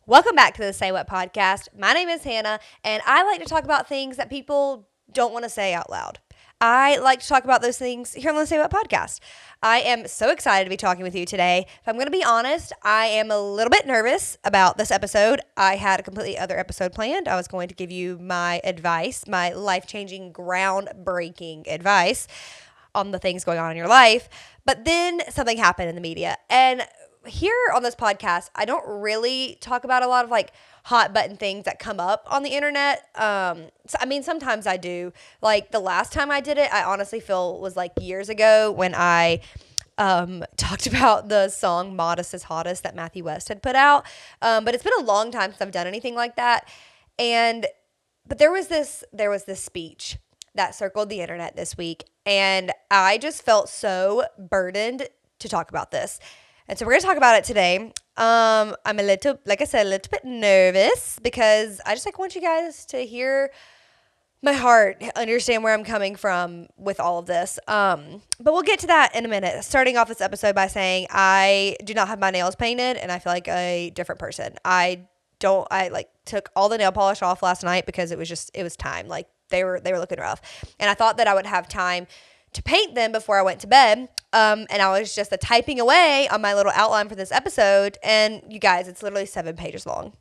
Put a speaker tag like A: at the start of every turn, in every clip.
A: Welcome back to the Say What podcast. My name is Hannah, and I like to talk about things that people don't want to say out loud. I like to talk about those things here on the Say What podcast. I am so excited to be talking with you today. If I'm going to be honest, I am a little bit nervous about this episode. I had a completely other episode planned. I was going to give you my advice, my life-changing, groundbreaking advice on the things going on in your life. But then something happened in the media, and here on this podcast, I don't really talk about a lot of like hot button things that come up on the internet. Sometimes I do. Like the last time I did it, I honestly feel was like years ago when I talked about the song Modest is Hottest that Matthew West had put out. But it's been a long time since I've done anything like that. But there was this speech that circled the internet this week, and I just felt so burdened to talk about this. And so we're going to talk about it today. I'm a little bit nervous because I just want you guys to hear my heart, understand where I'm coming from with all of this. But we'll get to that in a minute. Starting off this episode by saying I do not have my nails painted and I feel like a different person. I took all the nail polish off last night because it was time. Like they were looking rough. And I thought that I would have time to paint them before I went to bed. And I was just typing away on my little outline for this episode. And you guys, it's literally 7 pages long.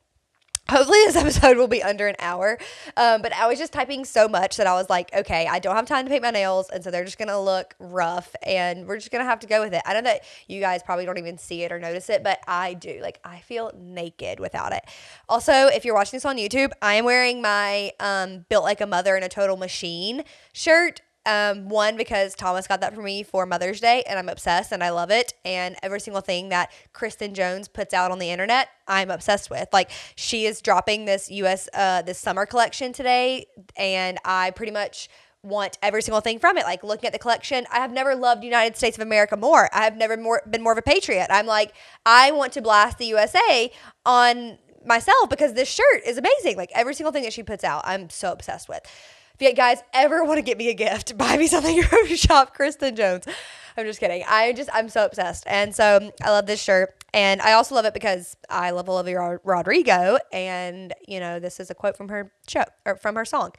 A: Hopefully this episode will be under an hour. But I was just typing so much that I was like, okay, I don't have time to paint my nails. And so they're just going to look rough and we're just going to have to go with it. I know that you guys probably don't even see it or notice it, but I do. Like I feel naked without it. Also, if you're watching this on YouTube, I am wearing my Built Like a Mother in a Total Machine shirt. One, because Thomas got that for me for Mother's Day and I'm obsessed and I love it. And every single thing that Kristen Jones puts out on the internet, I'm obsessed with. Like she is dropping this this summer collection today. And I pretty much want every single thing from it. Like looking at the collection, I have never loved United States of America more. I have never been more of a patriot. I'm like, I want to blast the USA on myself because this shirt is amazing. Like every single thing that she puts out, I'm so obsessed with. If you guys ever want to get me a gift, buy me something from Shop Kristen Jones. I'm just kidding. I'm so obsessed. And so I love this shirt. And I also love it because I love Olivia Rodrigo. And, this is a quote from her show or from her song.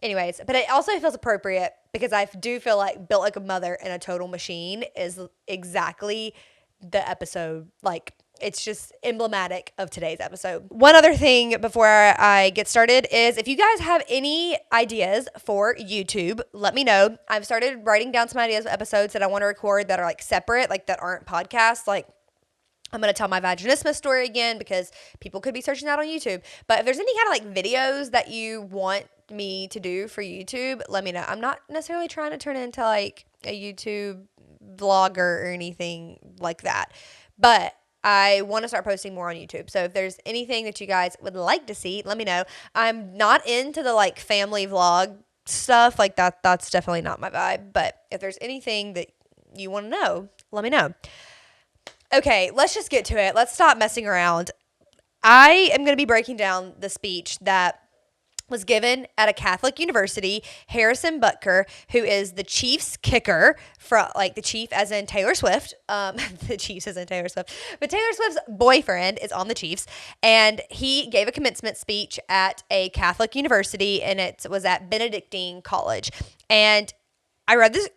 A: Anyways, but it also feels appropriate because I do feel like Built Like a Mother in a Total Machine is exactly the episode. Like, it's just emblematic of today's episode. One other thing before I get started is if you guys have any ideas for YouTube, let me know. I've started writing down some ideas of episodes that I want to record that are like separate, like that aren't podcasts. Like I'm going to tell my vaginismus story again because people could be searching that on YouTube. But if there's any kind of like videos that you want me to do for YouTube, let me know. I'm not necessarily trying to turn it into like a YouTube vlogger or anything like that. But I want to start posting more on YouTube. So if there's anything that you guys would like to see, let me know. I'm not into the like family vlog stuff like that. That's definitely not my vibe. But if there's anything that you want to know, let me know. Okay, let's just get to it. Let's stop messing around. I am going to be breaking down the speech that was given at a Catholic university. Harrison Butker, who is the Chiefs kicker, from like the Chief as in Taylor Swift, the Chiefs as in Taylor Swift, but Taylor Swift's boyfriend is on the Chiefs, and he gave a commencement speech at a Catholic university, and it was at Benedictine College, and I read the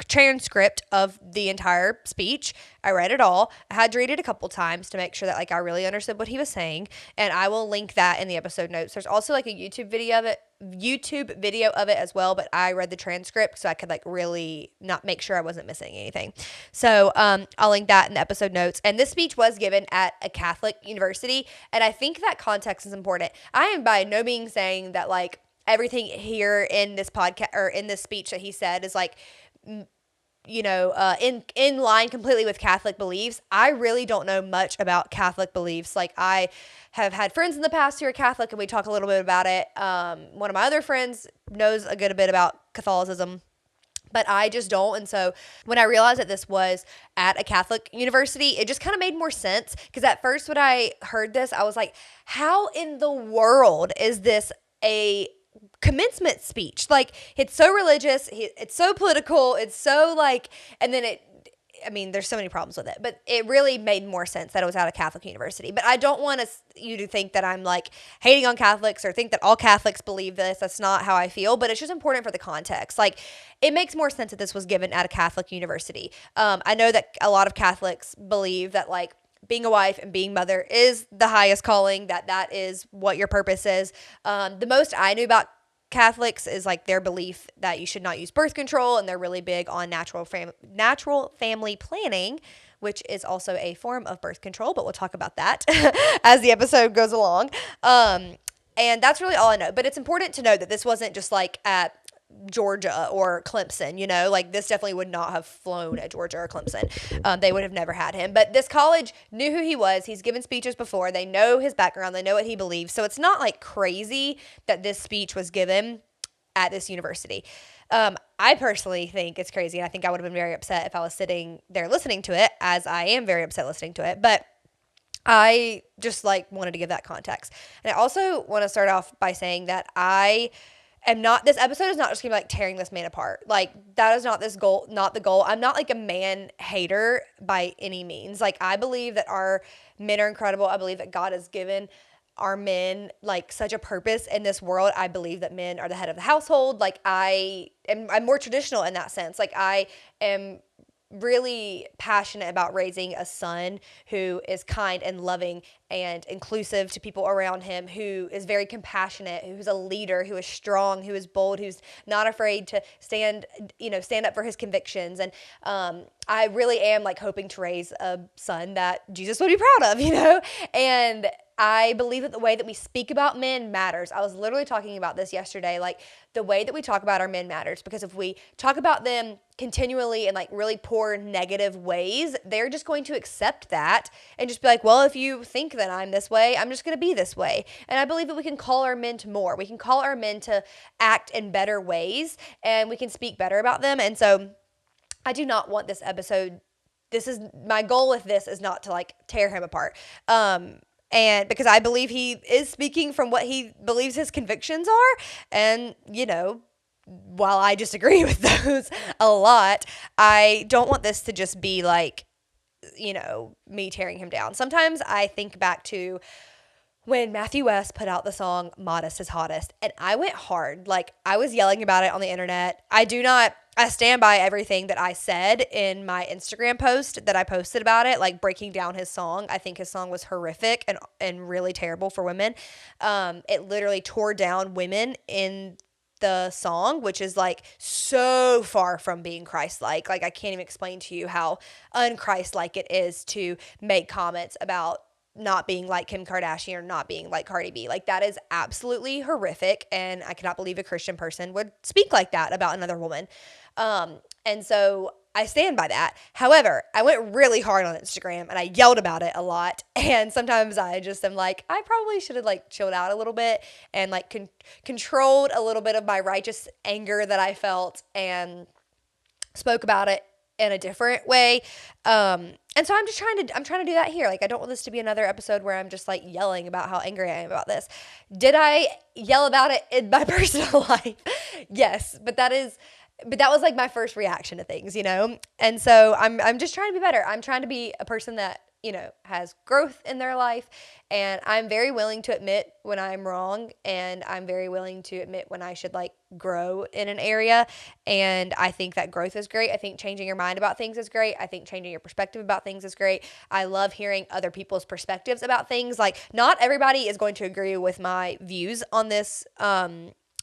A: transcript of the entire speech. I read it all. I had to read it a couple times to make sure that like I really understood what he was saying, and I will link that in the episode notes. There's also like a YouTube video of it as well, but I read the transcript so I could like really not make sure I wasn't missing anything. So I'll link that in the episode notes. And this speech was given at a Catholic university, and I think that context is important. I am by no means saying that like everything here in this podcast or in this speech that he said is like, in line completely with Catholic beliefs. I really don't know much about Catholic beliefs. Like I have had friends in the past who are Catholic and we talk a little bit about it. One of my other friends knows a good bit about Catholicism, but I just don't. And so when I realized that this was at a Catholic university, it just kind of made more sense. Because at first when I heard this, I was like, how in the world is this a commencement speech? Like, it's so religious, it's so political, it's so like, and then I mean, there's so many problems with it, but it really made more sense that it was at a Catholic university. But I don't want you to think that I'm like hating on Catholics or think that all Catholics believe this. That's not how I feel, but it's just important for the context. Like, it makes more sense that this was given at a Catholic university. I know that a lot of Catholics believe that, like, being a wife and being mother is the highest calling, that is what your purpose is. The most I knew about Catholics is like their belief that you should not use birth control, and they're really big on natural family planning, which is also a form of birth control, but we'll talk about that as the episode goes along. And that's really all I know. But it's important to know that this wasn't just like at Georgia or Clemson, like this definitely would not have flown at Georgia or Clemson. They would have never had him. But this college knew who he was. He's given speeches before. They know his background. They know what he believes. So it's not like crazy that this speech was given at this university. I personally think it's crazy. And I think I would have been very upset if I was sitting there listening to it, as I am very upset listening to it. But I just wanted to give that context. And I also want to start off by saying that this episode is not just gonna be tearing this man apart. That is not the goal. I'm not a man hater by any means. I believe that our men are incredible. I believe that God has given our men such a purpose in this world. I believe that men are the head of the household. I'm more traditional in that sense. I am really passionate about raising a son who is kind and loving and inclusive to people around him, who is very compassionate, who's a leader, who is strong, who is bold, who's not afraid to stand up for his convictions. And I really am hoping to raise a son that Jesus would be proud of, and I believe that the way that we speak about men matters. I was literally talking about this yesterday. The way that we talk about our men matters, because if we talk about them continually in really poor, negative ways, they're just going to accept that and just be like, well, if you think that I'm this way, I'm just going to be this way. And I believe that we can call our men to more. We can call our men to act in better ways, and we can speak better about them. And so I do not want this episode. My goal with this is not to tear him apart. And because I believe he is speaking from what he believes his convictions are. And, while I disagree with those a lot, I don't want this to just be me tearing him down. Sometimes I think back to when Matthew West put out the song Modest is Hottest, and I went hard. I was yelling about it on the internet. I stand by everything that I said in my Instagram post that I posted about it, breaking down his song. I think his song was horrific and really terrible for women. It literally tore down women in the song, which is so far from being Christ-like. I can't even explain to you how un-Christ-like it is to make comments about not being like Kim Kardashian or not being like Cardi B. That is absolutely horrific, and I cannot believe a Christian person would speak like that about another woman. And so I stand by that. However, I went really hard on Instagram and I yelled about it a lot. And sometimes I just am I probably should have chilled out a little bit and controlled a little bit of my righteous anger that I felt and spoke about it in a different way. And so I'm trying to do that here. I don't want this to be another episode where I'm just yelling about how angry I am about this. Did I yell about it in my personal life? Yes, but that was my first reaction to things, And so I'm just trying to be better. I'm trying to be a person that, has growth in their life, and I'm very willing to admit when I'm wrong, and I'm very willing to admit when I should grow in an area. And I think that growth is great. I think changing your mind about things is great. I think changing your perspective about things is great. I love hearing other people's perspectives about things. Not everybody is going to agree with my views on this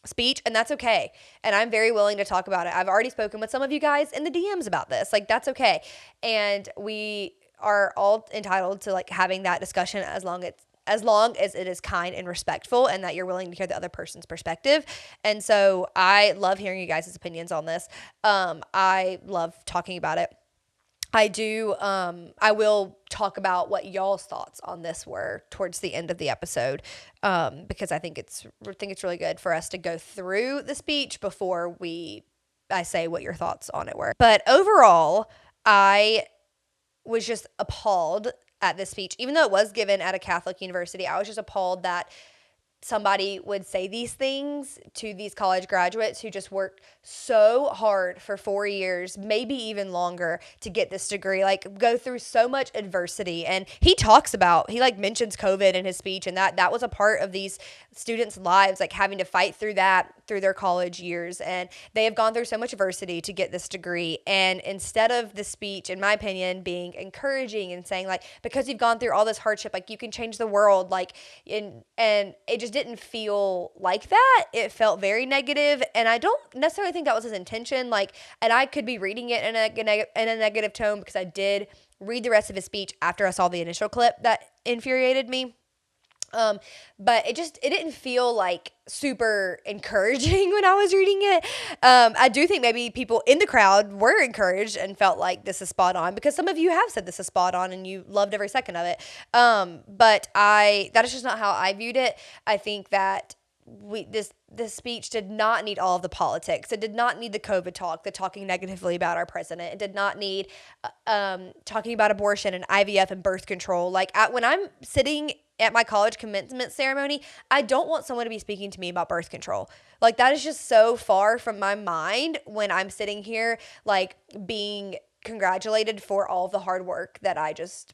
A: speech, and that's okay. And I'm very willing to talk about it. I've already spoken with some of you guys in the DMs about this. That's okay. And we are all entitled to having that discussion as long as it is kind and respectful, and that you're willing to hear the other person's perspective. And so I love hearing you guys' opinions on this. I love talking about it. I will talk about what y'all's thoughts on this were towards the end of the episode, because I think it's really good for us to go through the speech before I say what your thoughts on it were. But overall, I was just appalled at this speech. Even though it was given at a Catholic university, I was just appalled that somebody would say these things to these college graduates who just worked so hard for 4 years, maybe even longer, to get this degree, like go through so much adversity. And he like mentions COVID in his speech, and that was a part of these students' lives, like having to fight through that through their college years. And they have gone through so much adversity to get this degree. And instead of the speech, in my opinion, being encouraging and saying like, because you've gone through all this hardship, like you can change the world, like, and it just didn't feel like that. It felt very negative, and I don't necessarily think that was his intention. Like, and I could be reading it in a negative tone, because I did read the rest of his speech after I saw the initial clip that infuriated me. But it didn't feel like super encouraging when I was reading it. I do think maybe people in the crowd were encouraged and felt like this is spot on, because some of you have said this is spot on and you loved every second of it. But that is just not how I viewed it. I think that this speech did not need all of the politics. It did not need the COVID talk, the talking negatively about our president. It did not need talking about abortion and IVF and birth control. Like, when I'm sitting at my college commencement ceremony, I don't want someone to be speaking to me about birth control. Like, that is just so far from my mind when I'm sitting here, like, being congratulated for all the hard work that I just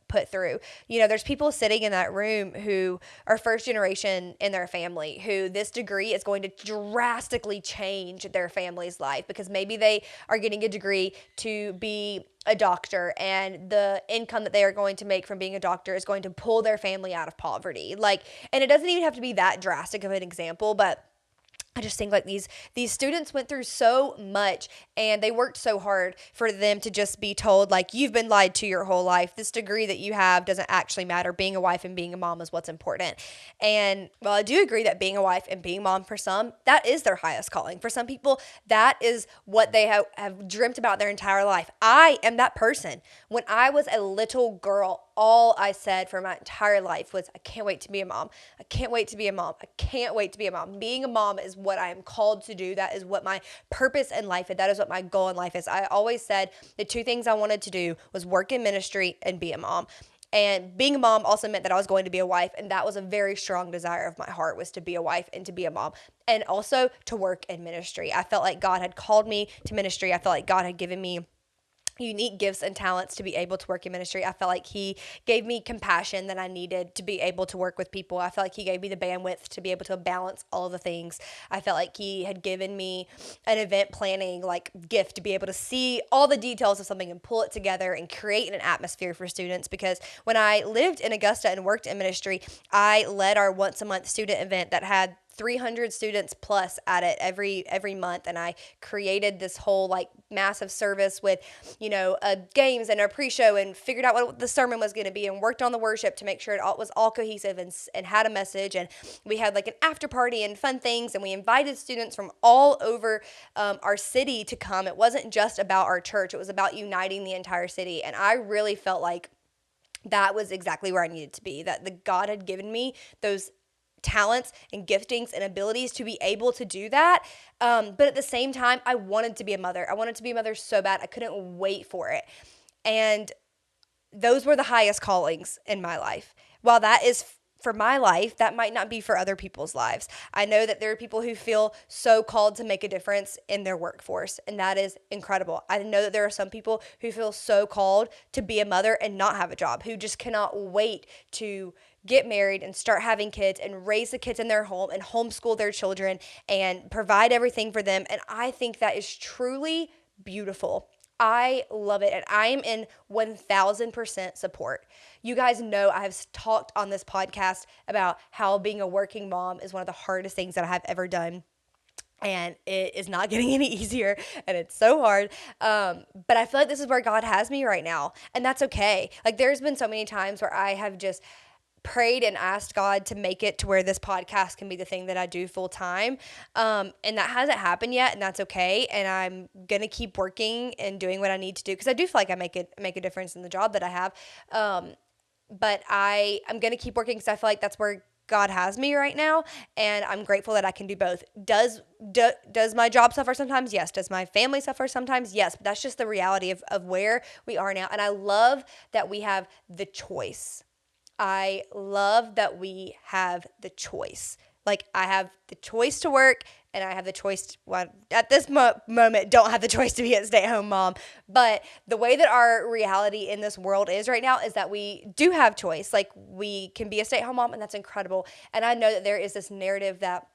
A: put through. You know, there's people sitting in that room who are first generation in their family, who this degree is going to drastically change their family's life, because maybe they are getting a degree to be a doctor, and the income that they are going to make from being a doctor is going to pull their family out of poverty. Like, and it doesn't even have to be that drastic of an example, but I just think like these students went through so much, and they worked so hard for them to just be told like, you've been lied to your whole life. This degree that you have doesn't actually matter. Being a wife and being a mom is what's important. And while I do agree that being a wife and being a mom, for some, that is their highest calling. For some people, that is what they have dreamt about their entire life. I am that person. When I was a little girl, all I said for my entire life was, I can't wait to be a mom. I can't wait to be a mom. I can't wait to be a mom. Being a mom is what I am called to do. That is what my purpose in life is. That is what my goal in life is. I always said the two things I wanted to do was work in ministry and be a mom. And being a mom also meant that I was going to be a wife, and that was a very strong desire of my heart, was to be a wife and to be a mom, and also to work in ministry. I felt like God had called me to ministry. I felt like God had given me unique gifts and talents to be able to work in ministry. I felt like he gave me compassion that I needed to be able to work with people. I felt like he gave me the bandwidth to be able to balance all of the things. I felt like he had given me an event planning like gift to be able to see all the details of something and pull it together and create an atmosphere for students. Because when I lived in Augusta and worked in ministry, I led our once a month student event that had 300 students plus at it every month, and I created this whole like massive service with, you know, games and a pre-show, and figured out what the sermon was going to be, and worked on the worship to make sure it was all cohesive and had a message. And we had like an after party and fun things, and we invited students from all over our city to come. It wasn't just about our church, it was about uniting the entire city. And I really felt like that was exactly where I needed to be, that the God had given me those talents and giftings and abilities to be able to do that. But at the same time, I wanted to be a mother. I wanted to be a mother so bad. I couldn't wait for it. And those were the highest callings in my life. While that is for my life, that might not be for other people's lives. I know that there are people who feel so called to make a difference in their workforce, and that is incredible. I know that there are some people who feel so called to be a mother and not have a job, who just cannot wait to get married and start having kids and raise the kids in their home and homeschool their children and provide everything for them. And I think that is truly beautiful. I love it, and I am in 1,000% support. You guys know I have talked on this podcast about how being a working mom is one of the hardest things that I have ever done. And it is not getting any easier, and it's so hard. But I feel like this is where God has me right now, and that's okay. Like, there's been so many times where I have just prayed and asked God to make it to where this podcast can be the thing that I do full time. And that hasn't happened yet, and that's okay. And I'm going to keep working and doing what I need to do, because I do feel like I make a difference in the job that I have. But I'm going to keep working, because I feel like that's where God has me right now, and I'm grateful that I can do both. Does my job suffer sometimes? Yes. Does my family suffer sometimes? Yes. But that's just the reality of where we are now. And I love that we have the choice. I love that we have the choice. Like, I have the choice to work, and I have the choice well, at this moment, don't have the choice to be a stay-at-home mom. But the way that our reality in this world is right now is that we do have choice. Like, we can be a stay-at-home mom, and that's incredible. And I know that there is this narrative that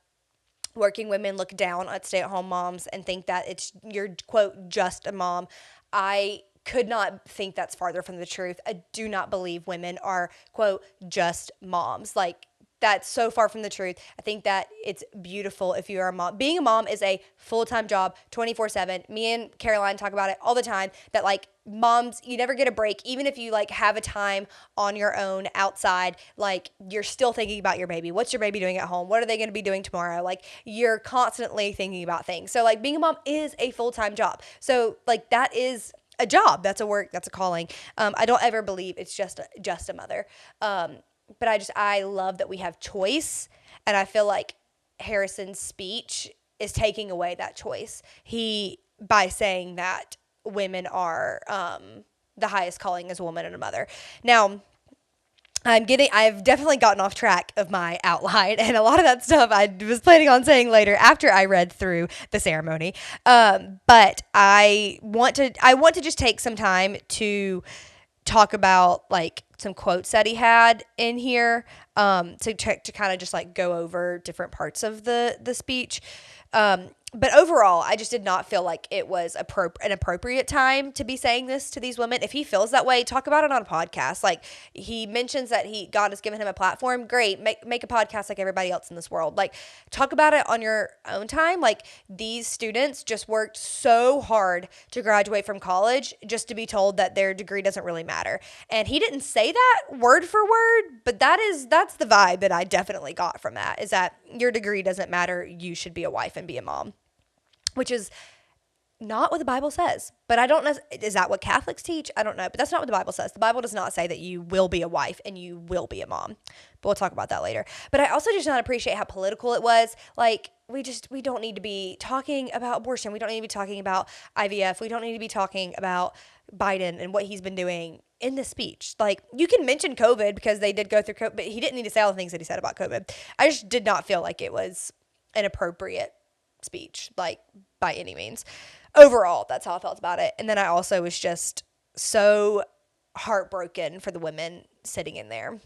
A: working women look down at stay-at-home moms and think that you're, quote, just a mom. I could not think that's farther from the truth. I do not believe women are, quote, just moms. Like, that's so far from the truth. I think that it's beautiful if you are a mom. Being a mom is a full-time job, 24/7. Me and Caroline talk about it all the time, that like moms, you never get a break. Even if you like have a time on your own outside, like you're still thinking about your baby. What's your baby doing at home? What are they going to be doing tomorrow? Like you're constantly thinking about things. So like being a mom is a full-time job. So like that is a job. That's a work. That's a calling. I don't ever believe it's just a mother. But I love that we have choice, and I feel like Harrison's speech is taking away that choice. By saying that women are the highest calling as a woman and a mother. Now, I've definitely gotten off track of my outline, and a lot of that stuff I was planning on saying later after I read through the ceremony. But I want to just take some time to talk about like some quotes that he had in here to kind of just like go over different parts of the speech. But overall, I just did not feel like it was an appropriate time to be saying this to these women. If he feels that way, talk about it on a podcast. Like he mentions that God has given him a platform. Great. Make a podcast like everybody else in this world. Like talk about it on your own time. Like these students just worked so hard to graduate from college just to be told that their degree doesn't really matter. And he didn't say that word for word, but that's the vibe that I definitely got from that, is that your degree doesn't matter. You should be a wife and be a mom. Which is not what the Bible says. But I don't know. Is that what Catholics teach? I don't know. But that's not what the Bible says. The Bible does not say that you will be a wife and you will be a mom. But we'll talk about that later. But I also just not appreciate how political it was. Like, we don't need to be talking about abortion. We don't need to be talking about IVF. We don't need to be talking about Biden and what he's been doing in this speech. Like, you can mention COVID because they did go through COVID, but he didn't need to say all the things that he said about COVID. I just did not feel like it was an appropriate speech, like by any means. Overall, that's how I felt about it. And then I also was just so heartbroken for the women sitting in there.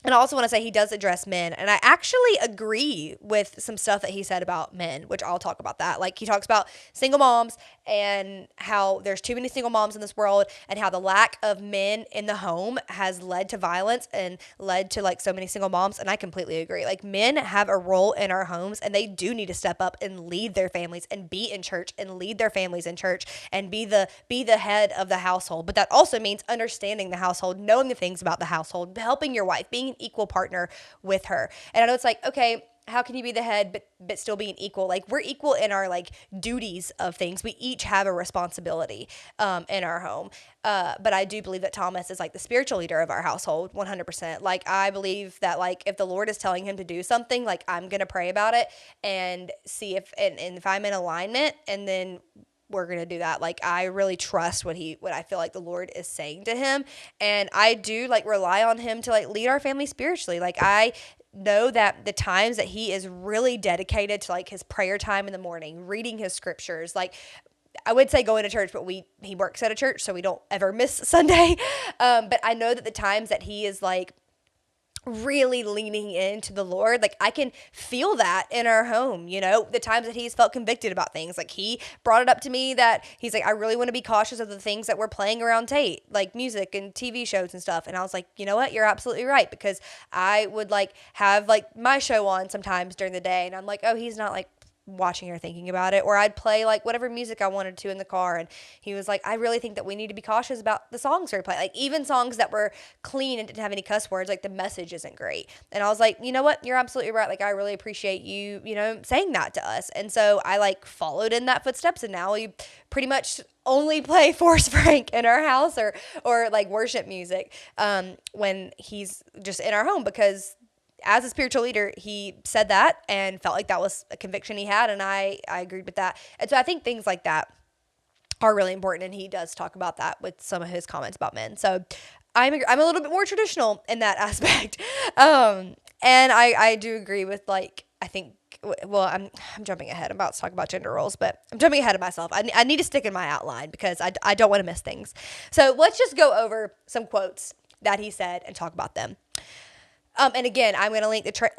A: And I also want to say he does address men, and I actually agree with some stuff that he said about men, which I'll talk about that. Like, he talks about single moms and how there's too many single moms in this world, and how the lack of men in the home has led to violence and led to like so many single moms. And I completely agree. Like, men have a role in our homes, and they do need to step up and lead their families and be in church and lead their families in church and be the head of the household. But that also means understanding the household, knowing the things about the household, helping your wife, being an equal partner with her. And I know it's like, okay, how can you be the head but still being equal? Like, we're equal in our like duties of things. We each have a responsibility in our home. But I do believe that Thomas is like the spiritual leader of our household, 100%. Like, I believe that like if the Lord is telling him to do something, like I'm gonna pray about it and see if I'm in alignment, and then we're going to do that. Like, I really trust what I feel like the Lord is saying to him. And I do like rely on him to like lead our family spiritually. Like, I know that the times that he is really dedicated to like his prayer time in the morning, reading his scriptures, like I would say going to church, but he works at a church, so we don't ever miss Sunday. But I know that the times that he is like really leaning into the Lord, like I can feel that in our home, you know, the times that he's felt convicted about things. Like, he brought it up to me that he's like, I really want to be cautious of the things that we're playing around Tate, like music and TV shows and stuff. And I was like, you know what, you're absolutely right, because I would like have like my show on sometimes during the day, and I'm like, oh, he's not like watching or thinking about it. Or I'd play like whatever music I wanted to in the car, and he was like, I really think that we need to be cautious about the songs we play, like even songs that were clean and didn't have any cuss words, like the message isn't great. And I was like, you know what, you're absolutely right, like I really appreciate you, you know, saying that to us. And so I like followed in that footsteps, and now we pretty much only play Forrest Frank in our house or like worship music when he's just in our home, because as a spiritual leader, he said that and felt like that was a conviction he had, and I agreed with that. And so I think things like that are really important, and he does talk about that with some of his comments about men. So I'm a little bit more traditional in that aspect. And I do agree with, like, I think, well, I'm jumping ahead. I'm about to talk about gender roles, but I'm jumping ahead of myself. I need to stick in my outline because I don't want to miss things. So let's just go over some quotes that he said and talk about them. And again, I'm going to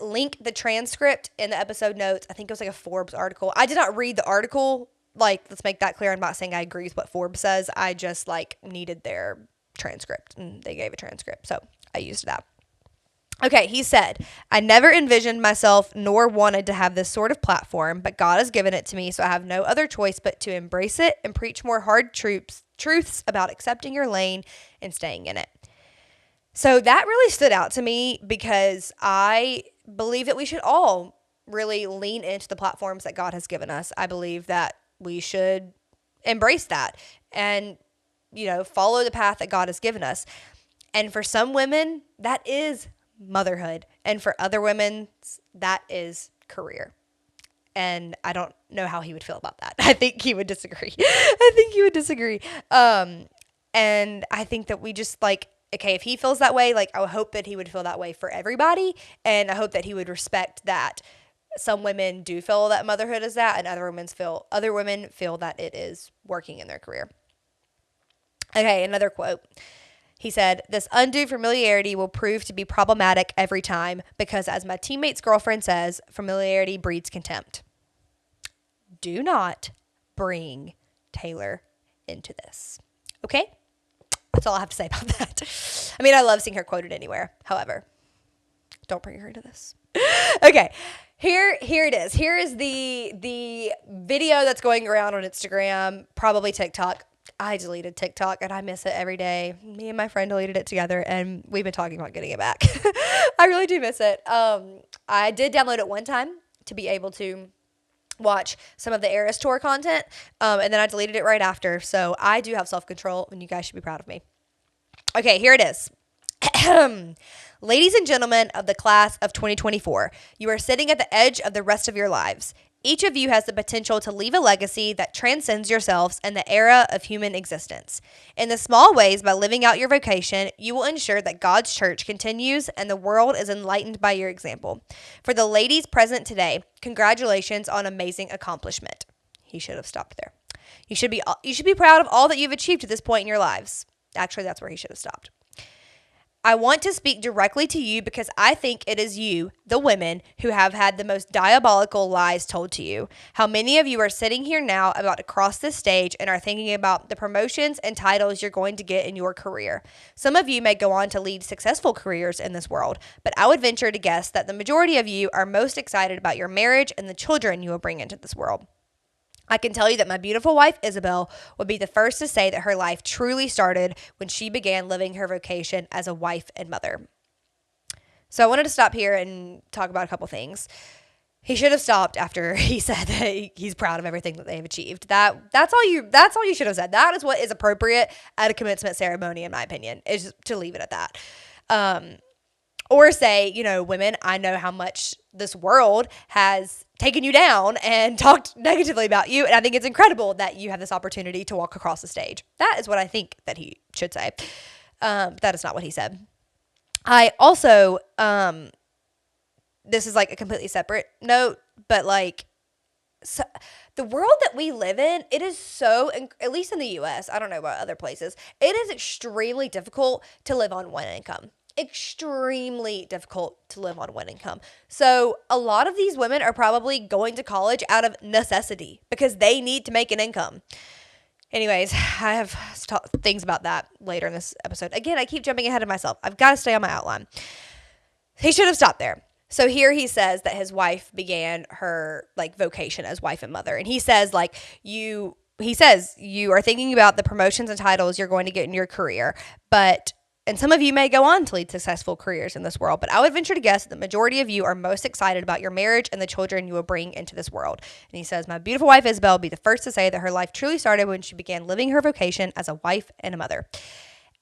A: link the transcript in the episode notes. I think it was like a Forbes article. I did not read the article. Like, let's make that clear. I'm not saying I agree with what Forbes says. I just, like, needed their transcript, and they gave a transcript. So I used that. Okay, he said, I never envisioned myself nor wanted to have this sort of platform, but God has given it to me, so I have no other choice but to embrace it and preach more hard truths about accepting your lane and staying in it. So that really stood out to me because I believe that we should all really lean into the platforms that God has given us. I believe that we should embrace that and, follow the path that God has given us. And for some women, that is motherhood. And for other women, that is career. And I don't know how he would feel about that. I think he would disagree. And I think that we just, like, okay, if he feels that way, like, I would hope that he would feel that way for everybody. And I hope that he would respect that some women do feel that motherhood is that, and other women feel that it is working in their career. Okay, another quote. He said, this undue familiarity will prove to be problematic every time because, as my teammate's girlfriend says, familiarity breeds contempt. Do not bring Taylor into this. Okay? That's all I have to say about that. I mean, I love seeing her quoted anywhere. However, don't bring her into this. Okay, here it is. Here is the video that's going around on Instagram, probably TikTok. I deleted TikTok and I miss it every day. Me and my friend deleted it together and we've been talking about getting it back. I really do miss it. I did download it one time to be able to watch some of the Eras Tour content, and then I deleted it right after. So I do have self-control, and you guys should be proud of me. Okay, here it is. Ladies and gentlemen of the class of 2024, you are sitting at the edge of the rest of your lives. Each of you has the potential to leave a legacy that transcends yourselves and the era of human existence. In the small ways, by living out your vocation, you will ensure that God's church continues and the world is enlightened by your example. For the ladies present today, congratulations on amazing accomplishment. He should have stopped there. You should be proud of all that you've achieved to this point in your lives. Actually, that's where he should have stopped. I want to speak directly to you because I think it is you, the women, who have had the most diabolical lies told to you. How many of you are sitting here now about to cross this stage and are thinking about the promotions and titles you're going to get in your career. Some of you may go on to lead successful careers in this world, but I would venture to guess that the majority of you are most excited about your marriage and the children you will bring into this world. I can tell you that my beautiful wife, Isabel, would be the first to say that her life truly started when she began living her vocation as a wife and mother. So I wanted to stop here and talk about a couple things. He should have stopped after he said that he's proud of everything that they've achieved. That's all you should have said. That is what is appropriate at a commencement ceremony, in my opinion, is to leave it at that. Or say, women, I know how much this world has taken you down and talked negatively about you, and I think it's incredible that you have this opportunity to walk across the stage. That is what I think that he should say. That is not what he said. I also, this is like a completely separate note, but so the world that we live in, it is so, at least in the U.S., I don't know about other places, it is extremely difficult to live on one income. Extremely difficult to live on one income. So a lot of these women are probably going to college out of necessity because they need to make an income. Anyways, I have things about that later in this episode. Again, I keep jumping ahead of myself. I've got to stay on my outline. He should have stopped there. So here he says that his wife began her vocation as wife and mother. And he says you are thinking about the promotions and titles you're going to get in your career, and some of you may go on to lead successful careers in this world, but I would venture to guess that the majority of you are most excited about your marriage and the children you will bring into this world. And he says, my beautiful wife, Isabel, will be the first to say that her life truly started when she began living her vocation as a wife and a mother.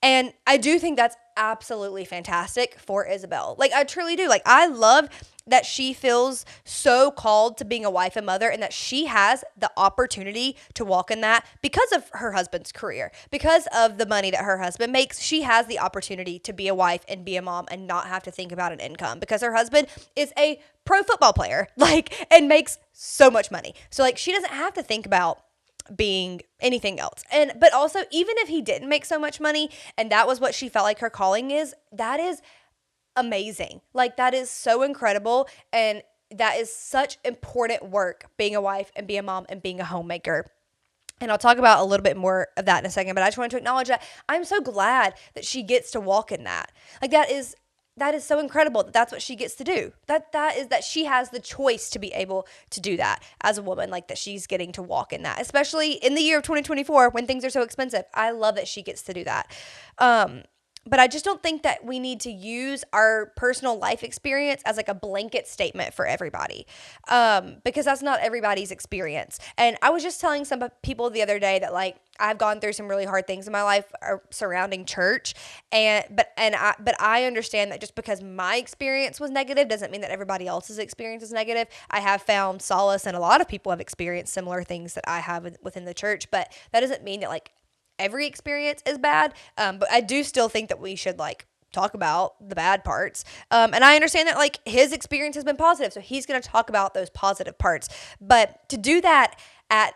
A: And I do think that's absolutely fantastic for Isabel. I truly do. I love that she feels so called to being a wife and mother, and that she has the opportunity to walk in that because of her husband's career, because of the money that her husband makes. She has the opportunity to be a wife and be a mom and not have to think about an income, because her husband is a pro football player, and makes so much money. So she doesn't have to think about being anything else. But also, even if he didn't make so much money and that was what she felt like her calling is, that is amazing. That is so incredible, and that is such important work, being a wife and being a mom and being a homemaker. And I'll talk about a little bit more of that in a second, but I just wanted to acknowledge that I'm so glad that she gets to walk in that. That is so incredible that that's what she gets to do. That she has the choice to be able to do that as a woman, that she's getting to walk in that, especially in the year of 2024 when things are so expensive. I love that she gets to do that. But I just don't think that we need to use our personal life experience as a blanket statement for everybody, because that's not everybody's experience. And I was just telling some people the other day that I've gone through some really hard things in my life surrounding church, but I understand that just because my experience was negative doesn't mean that everybody else's experience is negative. I have found solace, and a lot of people have experienced similar things that I have within the church, but that doesn't mean that every experience is bad. But I do still think that we should talk about the bad parts. And I understand that his experience has been positive, so he's going to talk about those positive parts. But to do that at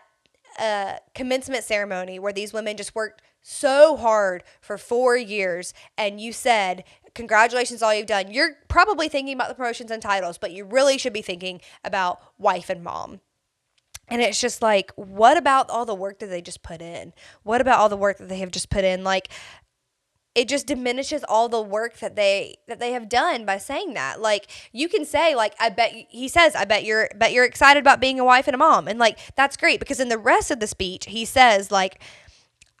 A: a commencement ceremony where these women just worked so hard for 4 years, and you said, congratulations, all you've done. You're probably thinking about the promotions and titles, but you really should be thinking about wife and mom. And it's just what about all the work that they just put in? What about all the work that they have just put in? It just diminishes all the work that they have done by saying that. You can say I bet you're excited about being a wife and a mom, and that's great, because in the rest of the speech he says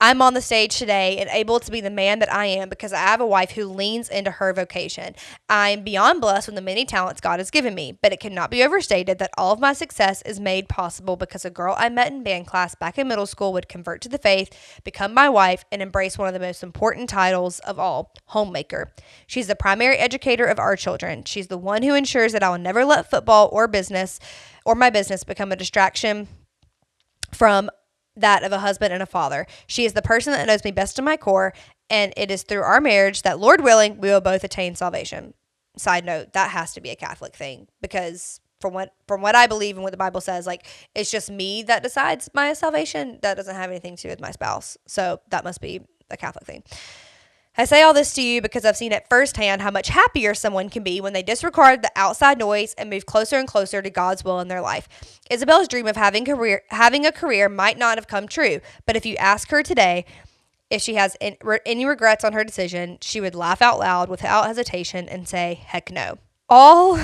A: I'm on the stage today and able to be the man that I am because I have a wife who leans into her vocation. I'm beyond blessed with the many talents God has given me, but it cannot be overstated that all of my success is made possible because a girl I met in band class back in middle school would convert to the faith, become my wife, and embrace one of the most important titles of all, homemaker. She's the primary educator of our children. She's the one who ensures that I will never let football or my business become a distraction from that of a husband and a father. She is the person that knows me best to my core, and it is through our marriage that, Lord willing, we will both attain salvation. Side note, that has to be a Catholic thing, because from what I believe and what the Bible says, it's just me that decides my salvation. That doesn't have anything to do with my spouse. So that must be a Catholic thing. I say all this to you because I've seen it firsthand how much happier someone can be when they disregard the outside noise and move closer and closer to God's will in their life. Isabel's dream of having a career might not have come true, but if you ask her today if she has any regrets on her decision, she would laugh out loud without hesitation and say, heck no. All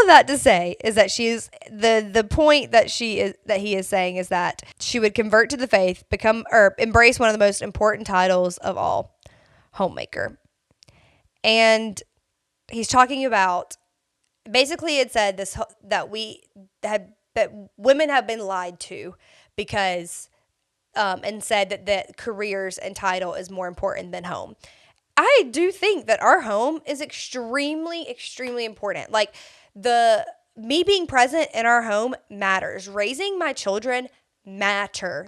A: of that to say is that she's the point that he is saying is that she would convert to the faith, embrace one of the most important titles of all, homemaker. And he's talking about, basically it said this, that women have been lied to because and said that careers and title is more important than home. I do think that our home is extremely, extremely important. Me being present in our home matters. Raising my children matter.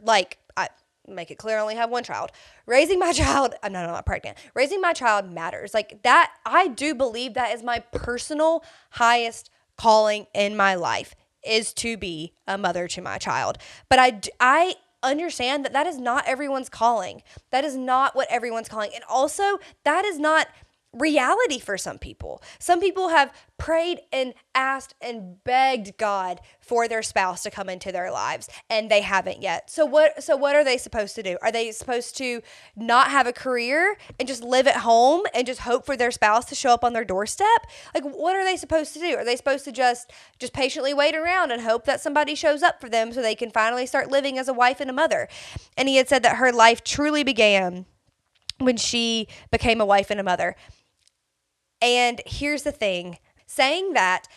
A: I make it clear I only have one child. Raising my child, I'm not pregnant. Raising my child matters. That, I do believe that is my personal highest calling in my life, is to be a mother to my child. But I understand that is not everyone's calling. That is not what everyone's calling. And also, that is not reality for some people. Some people have prayed and asked and begged God for their spouse to come into their lives, and they haven't yet. So what are they supposed to do? Are they supposed to not have a career and just live at home and just hope for their spouse to show up on their doorstep? What are they supposed to do? Are they supposed to just patiently wait around and hope that somebody shows up for them so they can finally start living as a wife and a mother? And he had said that her life truly began when she became a wife and a mother. And here's the thing, saying that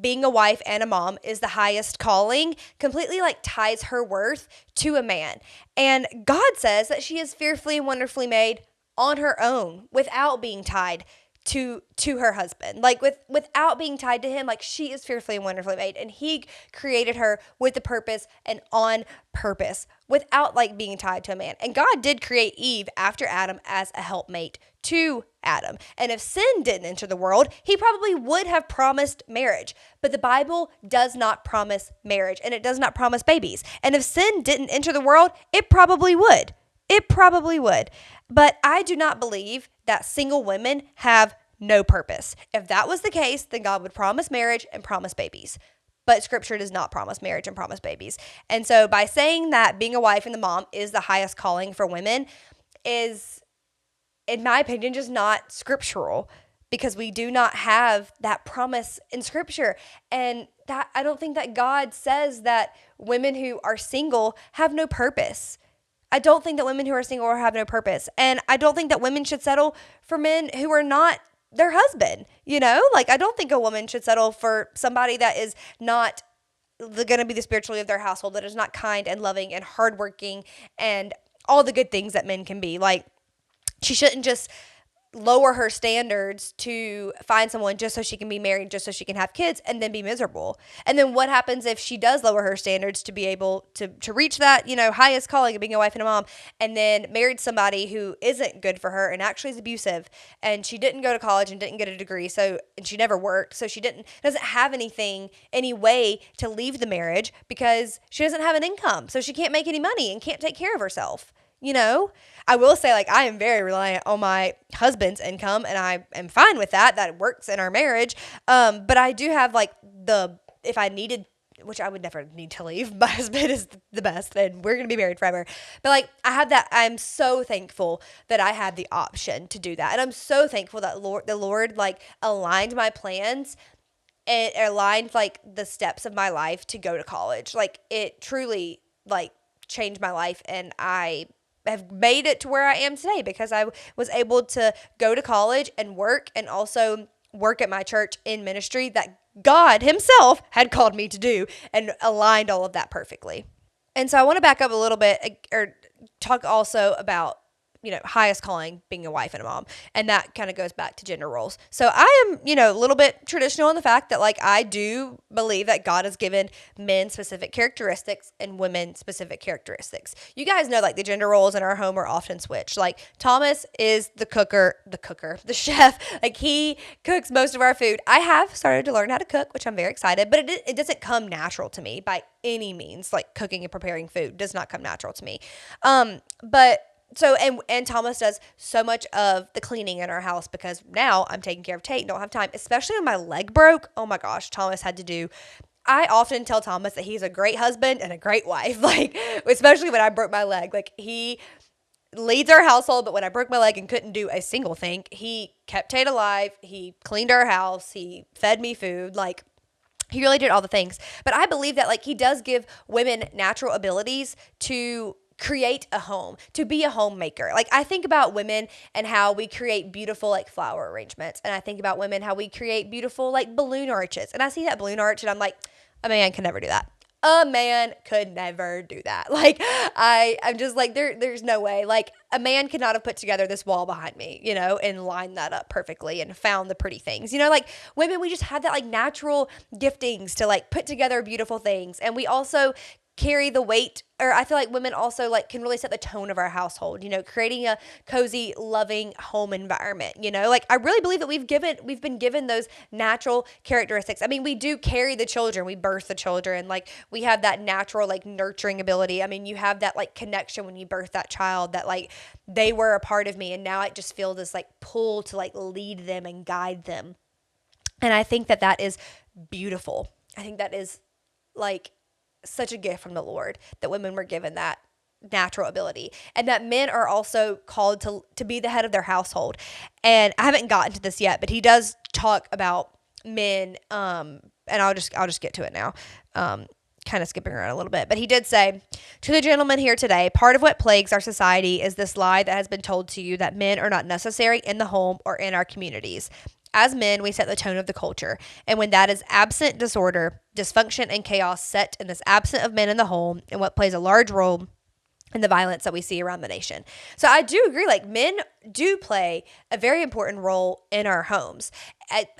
A: being a wife and a mom is the highest calling completely ties her worth to a man. And God says that she is fearfully and wonderfully made on her own without being tied to her husband, like without being tied to him. Like, she is fearfully and wonderfully made, and he created her with a purpose and on purpose, without like being tied to a man. And God did create Eve after Adam as a helpmate to Adam. And if sin didn't enter the world, he probably would have promised marriage. But the Bible does not promise marriage, and it does not promise babies. And if sin didn't enter the world, it probably would. It probably would. But I do not believe that single women have no purpose. If that was the case, then God would promise marriage and promise babies. But Scripture does not promise marriage and promise babies. And so by saying that being a wife and the mom is the highest calling for women is, in my opinion, just not scriptural, because we do not have that promise in Scripture. And that I don't think that God says that women who are single have no purpose. I don't think that women who are single have no purpose. And I don't think that women should settle for men who are not their husband. Like, I don't think a woman should settle for somebody that is not going to be the spiritual leader of their household, that is not kind and loving and hardworking and all the good things that men can be. Like, she shouldn't just lower her standards to find someone just so she can be married, just so she can have kids, and then be miserable. And then what happens if she does lower her standards to be able to reach that, highest calling of being a wife and a mom, and then married somebody who isn't good for her and actually is abusive, and she didn't go to college and didn't get a degree, and she never worked, so she doesn't have any way to leave the marriage because she doesn't have an income, so she can't make any money and can't take care of herself. I will say, like, I am very reliant on my husband's income, and I am fine with that. That works in our marriage. But I do have, like, if I needed, which I would never need to leave, my husband is the best, and we're going to be married forever. But, like, I have that. I'm so thankful that I had the option to do that. And I'm so thankful that the Lord, like, aligned my plans and aligned, like, the steps of my life to go to college. Like, it truly, like, changed my life, and I have made it to where I am today because I was able to go to college and work, and also work at my church in ministry that God himself had called me to do, and aligned all of that perfectly. And so I want to back up a little bit, or talk also about, highest calling, being a wife and a mom. And that kind of goes back to gender roles. So I am, a little bit traditional in the fact that, like, I do believe that God has given men specific characteristics and women specific characteristics. You guys know, like, the gender roles in our home are often switched. Like, Thomas is the chef. Like, he cooks most of our food. I have started to learn how to cook, which I'm very excited, but it doesn't come natural to me by any means. Like, cooking and preparing food does not come natural to me. So, and Thomas does so much of the cleaning in our house because now I'm taking care of Tate and don't have time, especially when my leg broke. Oh my gosh, Thomas had to do. I often tell Thomas that he's a great husband and a great wife, like, especially when I broke my leg. Like, he leads our household, but when I broke my leg and couldn't do a single thing, he kept Tate alive. He cleaned our house. He fed me food. Like, he really did all the things. But I believe that, like, he does give women natural abilities to create a home, to be a homemaker. Like, I think about women and how we create beautiful, like, flower arrangements. And I think about women, how we create beautiful, like, balloon arches. And I see that balloon arch and I'm like, a man can never do that. A man could never do that. Like, I'm just like, there's no way. Like, a man could not have put together this wall behind me, and lined that up perfectly and found the pretty things. Like, women, we just have that, like, natural giftings to, like, put together beautiful things. And we also carry the weight, or I feel like women also, like, can really set the tone of our household, creating a cozy, loving home environment, like, I really believe that we've been given those natural characteristics. I mean, we do carry the children, we birth the children, like, we have that natural, like, nurturing ability. I mean, you have that, like, connection when you birth that child, that, like, they were a part of me, and now I just feel this, like, pull to, like, lead them and guide them. And I think that is beautiful. I think that is, like, such a gift from the Lord, that women were given that natural ability, and that men are also called to be the head of their household. And I haven't gotten to this yet, but he does talk about men, and I'll just get to it now. Kind of skipping around a little bit, but he did say, to the gentleman here today, part of what plagues our society is this lie that has been told to you that men are not necessary in the home or in our communities. As men, we set the tone of the culture, and when that is absent, disorder, dysfunction, and chaos set in this absence of men in the home, and what plays a large role and the violence that we see around the nation. So I do agree, like men do play a very important role in our homes.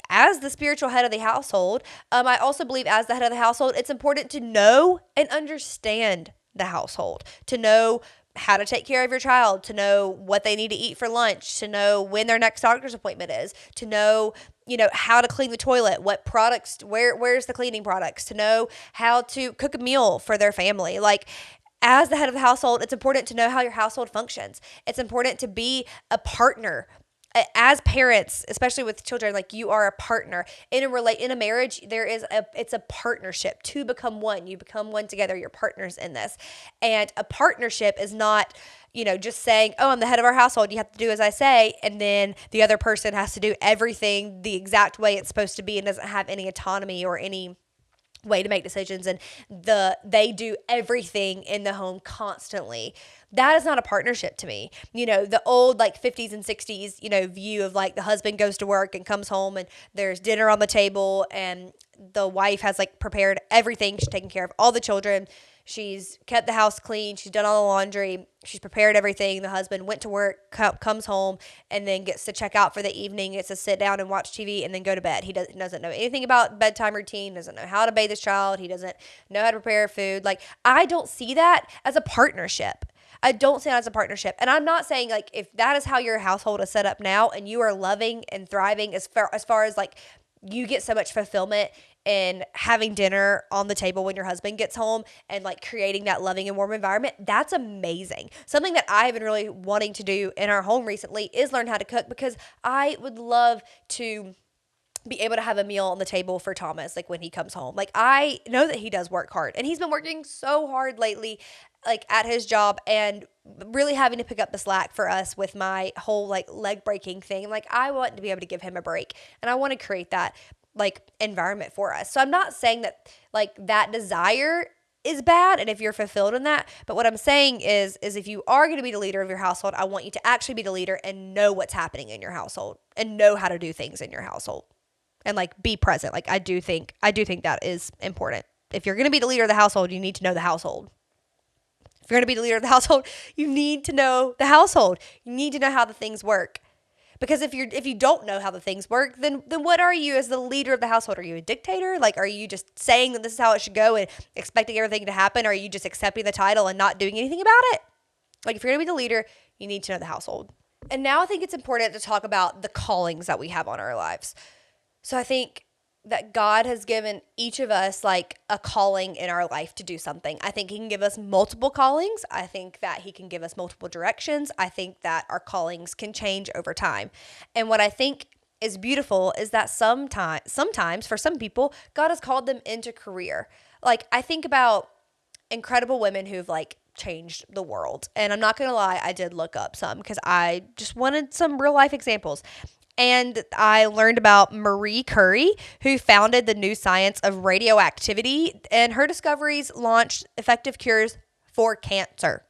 A: As the spiritual head of the household, I also believe as the head of the household, it's important to know and understand the household, to know how to take care of your child, to know what they need to eat for lunch, to know when their next doctor's appointment is, to know, how to clean the toilet, what products, where's the cleaning products, to know how to cook a meal for their family. Like, as the head of the household, it's important to know how your household functions. It's important to be a partner. As parents, especially with children, like you are a partner in a marriage. It's a partnership to become one. You become one together. You're partners in this, and a partnership is not, just saying, "Oh, I'm the head of our household. You have to do as I say," and then the other person has to do everything the exact way it's supposed to be and doesn't have any autonomy or any way to make decisions, and they do everything in the home constantly. That is not a partnership to me. The old like 50s and 60s, view of like the husband goes to work and comes home and there's dinner on the table and the wife has like prepared everything. She's taking care of all the children. She's kept the house clean. She's done all the laundry. She's prepared everything. The husband went to work, comes home, and then gets to check out for the evening, gets to sit down and watch TV and then go to bed. He doesn't know anything about bedtime routine, doesn't know how to bathe his child. He doesn't know how to prepare food. Like, I don't see that as a partnership. I don't see that as a partnership. And I'm not saying like if that is how your household is set up now and you are loving and thriving as far as like you get so much fulfillment in having dinner on the table when your husband gets home and like creating that loving and warm environment, that's amazing. Something that I've been really wanting to do in our home recently is learn how to cook, because I would love to be able to have a meal on the table for Thomas, like when he comes home. Like, I know that he does work hard and he's been working so hard lately, like at his job, and really having to pick up the slack for us with my whole like leg breaking thing. Like, I want to be able to give him a break and I want to create that like environment for us. So I'm not saying that like that desire is bad and if you're fulfilled in that, but what I'm saying is if you are going to be the leader of your household, I want you to actually be the leader and know what's happening in your household and know how to do things in your household and like be present. Like, I do think that is important. If you're going to be the leader of the household, you need to know the household. If you're going to be the leader of the household, you need to know the household. You need to know how the things work. Because if you don't know how the things work, then what are you as the leader of the household? Are you a dictator? Like, are you just saying that this is how it should go and expecting everything to happen? Or are you just accepting the title and not doing anything about it? Like, if you're going to be the leader, you need to know the household. And now I think it's important to talk about the callings that we have on our lives. So I think that God has given each of us like a calling in our life to do something. I think he can give us multiple callings. I think that he can give us multiple directions. I think that our callings can change over time. And what I think is beautiful is that sometimes for some people, God has called them into career. Like, I think about incredible women who've like changed the world. And I'm not going to lie, I did look up some because I just wanted some real life examples. And I learned about Marie Curie, who founded the new science of radioactivity, and her discoveries launched effective cures for cancer.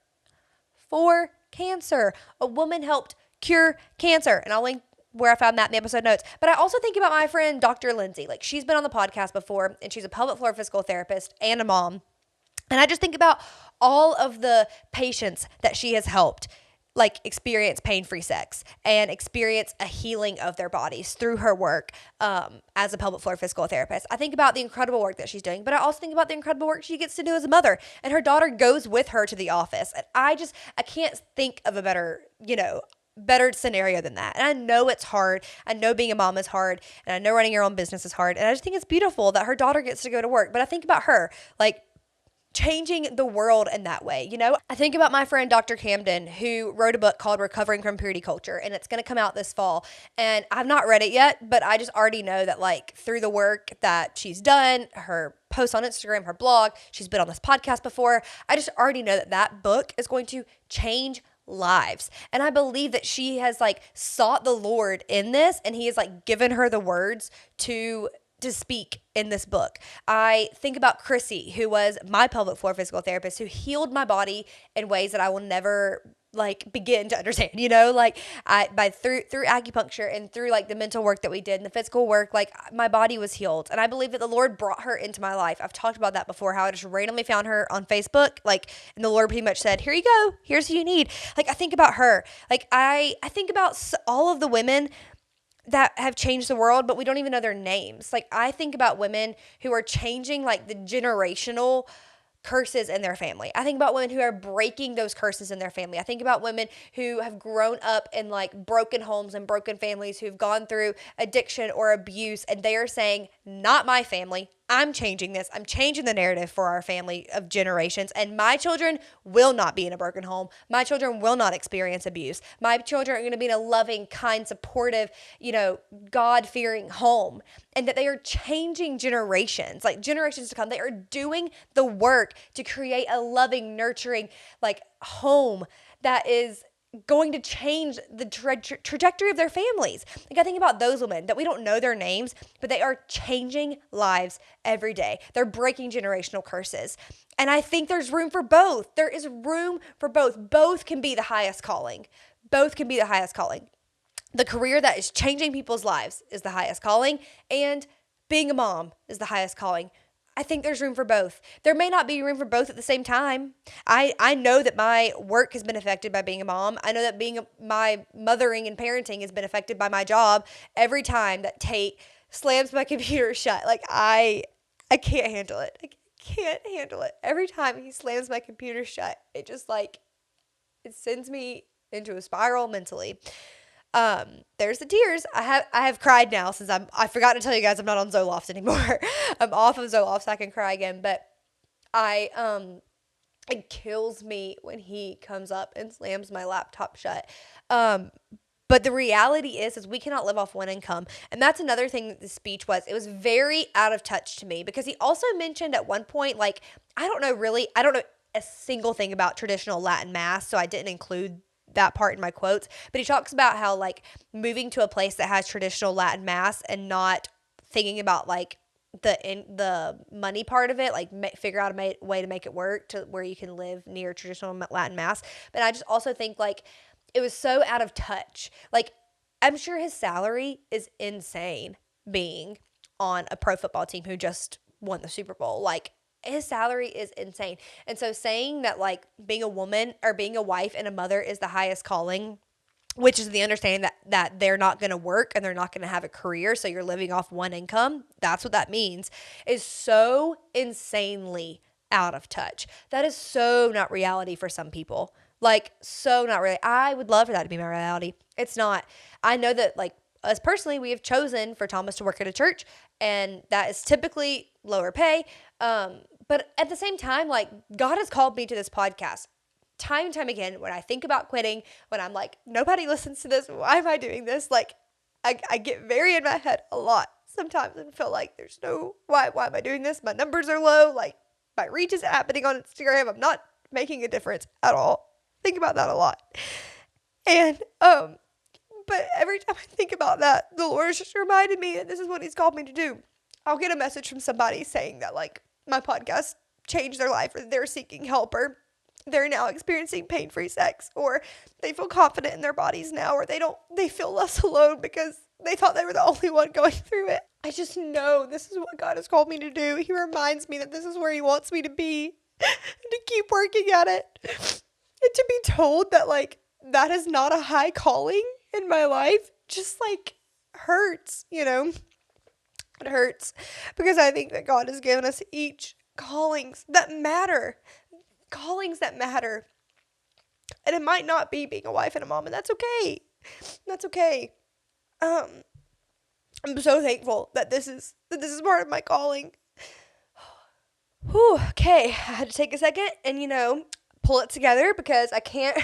A: For cancer. A woman helped cure cancer. And I'll link where I found that in the episode notes. But I also think about my friend, Dr. Lindsay. Like, she's been on the podcast before, and she's a pelvic floor physical therapist and a mom. And I just think about all of the patients that she has helped, like, experience pain-free sex and experience a healing of their bodies through her work as a pelvic floor physical therapist. I think about the incredible work that she's doing, but I also think about the incredible work she gets to do as a mother. And her daughter goes with her to the office. And I can't think of a better scenario than that. And I know it's hard. I know being a mom is hard. And I know running your own business is hard. And I just think it's beautiful that her daughter gets to go to work. But I think about her, like, changing the world in that way. I think about my friend Dr. Camden, who wrote a book called Recovering from Purity Culture, and it's going to come out this fall. And I've not read it yet, but I just already know that, like, through the work that she's done, her posts on Instagram, her blog, she's been on this podcast before, I just already know that book is going to change lives. And I believe that she has, like, sought the Lord in this, and he has, like, given her the words to speak in this book. I think about Chrissy, who was my pelvic floor physical therapist, who healed my body in ways that I will never like begin to understand, you know, like through acupuncture and through like the mental work that we did and the physical work, like my body was healed. And I believe that the Lord brought her into my life. I've talked about that before, how I just randomly found her on Facebook, like, and the Lord pretty much said, here you go, here's who you need. Like, I think about her, like I think about all of the women that have changed the world, but we don't even know their names. Like, I think about women who are changing like the generational curses in their family. I think about women who are breaking those curses in their family. I think about women who have grown up in like broken homes and broken families, who've gone through addiction or abuse, and they are saying, not my family. I'm changing this. I'm changing the narrative for our family of generations, and my children will not be in a broken home. My children will not experience abuse. My children are going to be in a loving, kind, supportive, you know, God-fearing home, and that they are changing generations, like generations to come. They are doing the work to create a loving, nurturing, like home that is going to change the trajectory of their families. Like, I think about those women that we don't know their names, but they are changing lives every day. They're breaking generational curses. And I think there's room for both. There is room for both. Both can be the highest calling. Both can be the highest calling. The career that is changing people's lives is the highest calling, and being a mom is the highest calling. I think there's room for both. There may not be room for both at the same time. I know that my work has been affected by being a mom. I know that my mothering and parenting has been affected by my job. Every time that Tate slams my computer shut, like I can't handle it. I can't handle it. Every time he slams my computer shut, it just like, it sends me into a spiral mentally. There's the tears. I have cried now since I forgot to tell you guys I'm not on Zoloft anymore. I'm off of Zoloft so I can cry again, but it kills me when he comes up and slams my laptop shut. But the reality is we cannot live off one income. And that's another thing that the speech was. It was very out of touch to me, because he also mentioned at one point, like, I don't know a single thing about traditional Latin mass, so I didn't include that part in my quotes, but he talks about how like moving to a place that has traditional Latin mass and not thinking about like the money part of it, like figure out a way to make it work to where you can live near traditional Latin mass. But I just also think like it was so out of touch. Like, I'm sure his salary is insane being on a pro football team who just won the Super Bowl. Like, his salary is insane. And so saying that like being a woman or being a wife and a mother is the highest calling, which is the understanding that they're not going to work and they're not going to have a career, so you're living off one income, that's what that means, is so insanely out of touch. That is so not reality for some people. Like, so not really. I would love for that to be my reality. It's not. I know that like us personally, we have chosen for Thomas to work at a church, and that is typically lower pay. But at the same time, like, God has called me to this podcast time and time again. When I think about quitting, when I'm like, nobody listens to this, why am I doing this? Like, I get very in my head a lot sometimes and feel like there's no, why am I doing this? My numbers are low. Like, my reach is happening on Instagram. I'm not making a difference at all. Think about that a lot. And, but every time I think about that, the Lord has just reminded me that this is what he's called me to do. I'll get a message from somebody saying that like my podcast changed their life, or they're seeking help, or they're now experiencing pain-free sex, or they feel confident in their bodies now, or they feel less alone because they thought they were the only one going through it. I just know this is what God has called me to do. He reminds me that this is where he wants me to be and to keep working at it. And to be told that like that is not a high calling in my life just like hurts, you know? It hurts because I think that God has given us each callings that matter. Callings that matter. And it might not be being a wife and a mom, and that's okay. That's okay. I'm so thankful that this is part of my calling. Whew, okay. I had to take a second and, you know, pull it together because I can't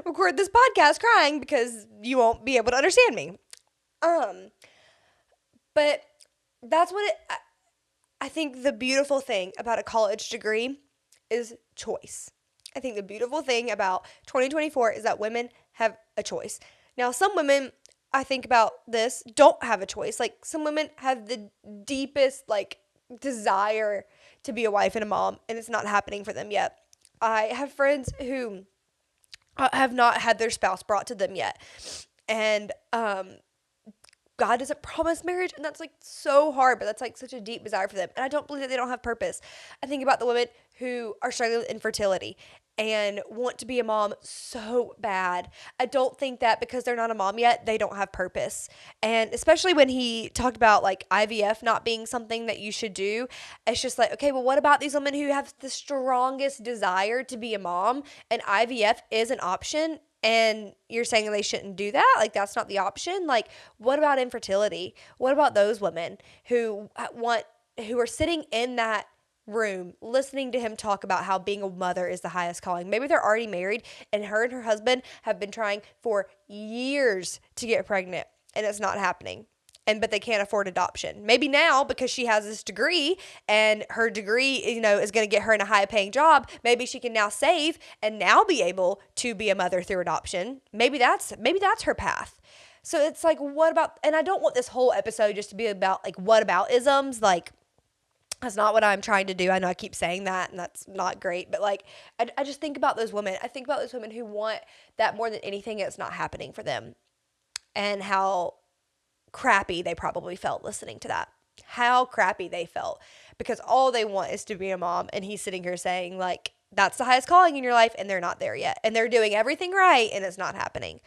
A: record this podcast crying because you won't be able to understand me. But that's what I think the beautiful thing about a college degree is choice. I think the beautiful thing about 2024 is that women have a choice. Now, some women, I think about this, don't have a choice. Like, some women have the deepest, like, desire to be a wife and a mom, and it's not happening for them yet. I have friends who have not had their spouse brought to them yet. And God doesn't promise marriage, and that's like so hard, but that's like such a deep desire for them. And I don't believe that they don't have purpose. I think about the women who are struggling with infertility and want to be a mom so bad. I don't think that because they're not a mom yet, they don't have purpose. And especially when he talked about like IVF not being something that you should do, it's just like, okay, well, what about these women who have the strongest desire to be a mom and IVF is an option? And you're saying they shouldn't do that? Like, that's not the option? Like, what about infertility? What about those women who are sitting in that room listening to him talk about how being a mother is the highest calling? Maybe they're already married and her husband have been trying for years to get pregnant and it's not happening. But they can't afford adoption. Maybe now, because she has this degree and her degree, is going to get her in a high paying job, maybe she can now save and now be able to be a mother through adoption. Maybe that's her path. So it's like, what about, and I don't want this whole episode just to be about like, what about isms? Like, that's not what I'm trying to do. I know I keep saying that and that's not great, but like, I just think about those women. I think about those women who want that more than anything. It's not happening for them, and how crappy they probably felt listening to that. How crappy they felt, because all they want is to be a mom, and he's sitting here saying like, that's the highest calling in your life, and they're not there yet, and they're doing everything right, and it's not happening.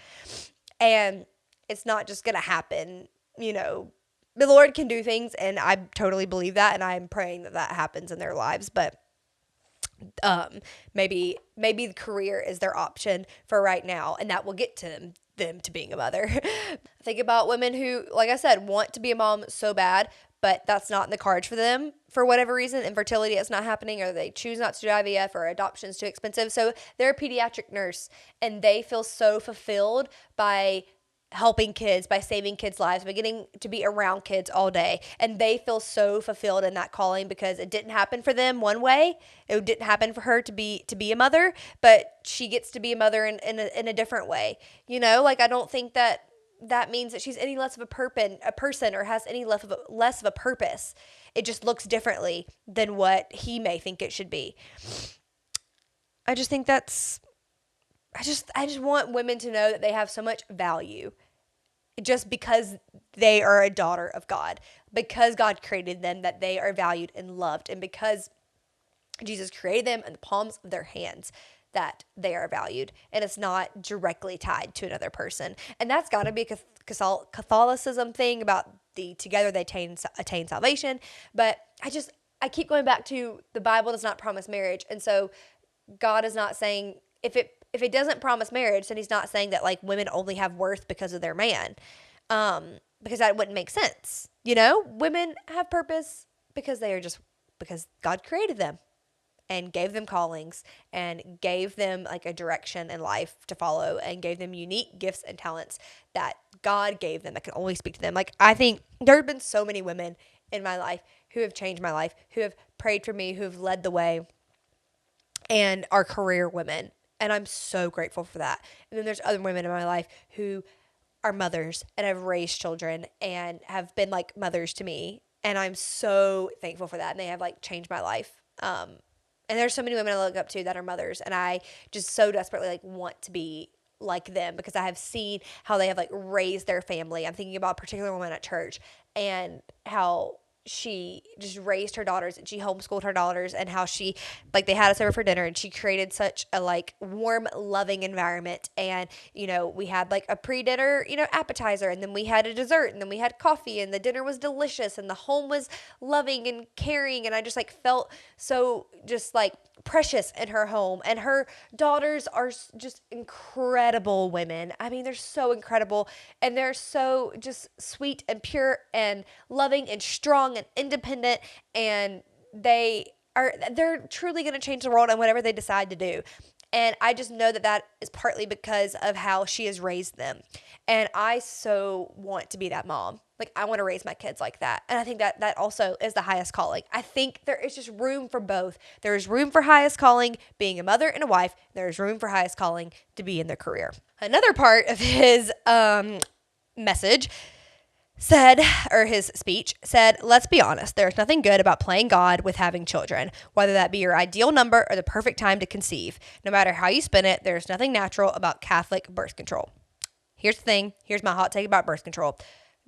A: And it's not just gonna happen. The Lord can do things, and I totally believe that, and I'm praying that happens in their lives. But maybe the career is their option for right now, and that will get to them to being a mother. I think about women who, like I said, want to be a mom so bad, but that's not in the cards for them for whatever reason. Infertility is not happening, or they choose not to do IVF, or adoption is too expensive. So they're a pediatric nurse, and they feel so fulfilled by helping kids, by saving kids' lives, by getting to be around kids all day. And they feel so fulfilled in that calling because it didn't happen for them one way. It didn't happen for her to be a mother, but she gets to be a mother in a different way. Like, I don't think that means that she's any less of a person or has any less of a purpose. It just looks differently than what he may think it should be. I just think I just want women to know that they have so much value just because they are a daughter of God, because God created them, that they are valued and loved, and because Jesus created them in the palms of their hands, that they are valued, and it's not directly tied to another person. And that's got to be a Catholicism thing about the together they attain salvation. But I keep going back to the Bible does not promise marriage, and so God is not saying if it doesn't promise marriage, then he's not saying that like women only have worth because of their man, because that wouldn't make sense. Women have purpose because because God created them and gave them callings and gave them like a direction in life to follow, and gave them unique gifts and talents that God gave them that can only speak to them. Like, I think there have been so many women in my life who have changed my life, who have prayed for me, who have led the way, and are career women. And I'm so grateful for that. And then there's other women in my life who are mothers and have raised children and have been like mothers to me. And I'm so thankful for that. And they have like changed my life. And there's so many women I look up to that are mothers. And I just so desperately like want to be like them, because I have seen how they have like raised their family. I'm thinking about a particular woman at church and how she just raised her daughters, and she homeschooled her daughters, and how she, like, they had us over for dinner, and she created such a like warm, loving environment. And we had like a pre-dinner appetizer, and then we had a dessert, and then we had coffee, and the dinner was delicious, and the home was loving and caring. And I just like felt so just like precious in her home. And her daughters are just incredible women. I mean, they're so incredible, and they're so just sweet and pure and loving and strong and independent, and they're truly going to change the world in whatever they decide to do. And I just know that is partly because of how she has raised them. And I so want to be that mom. Like, I want to raise my kids like that. And I think that also is the highest calling. I think there is just room for both. There is room for highest calling, being a mother and a wife. There is room for highest calling to be in their career. Another part of his message said, or his speech said, let's be honest, there's nothing good about playing God with having children, whether that be your ideal number or the perfect time to conceive. No matter how you spin it, there's nothing natural about Catholic birth control. Here's the thing. Here's my hot take about birth control.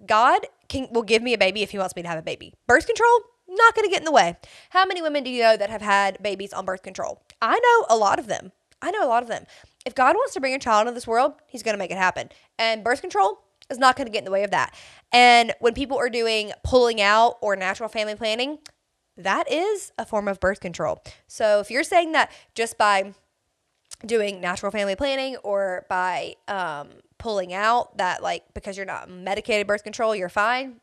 A: God will give me a baby if he wants me to have a baby. Birth control, not going to get in the way. How many women do you know that have had babies on birth control? I know a lot of them. If God wants to bring a child into this world, he's going to make it happen. And birth control is not going to get in the way of that. And when people are doing pulling out or natural family planning, that is a form of birth control. So if you're saying that just by doing natural family planning or by pulling out that, like, because you're not medicated birth control, you're fine,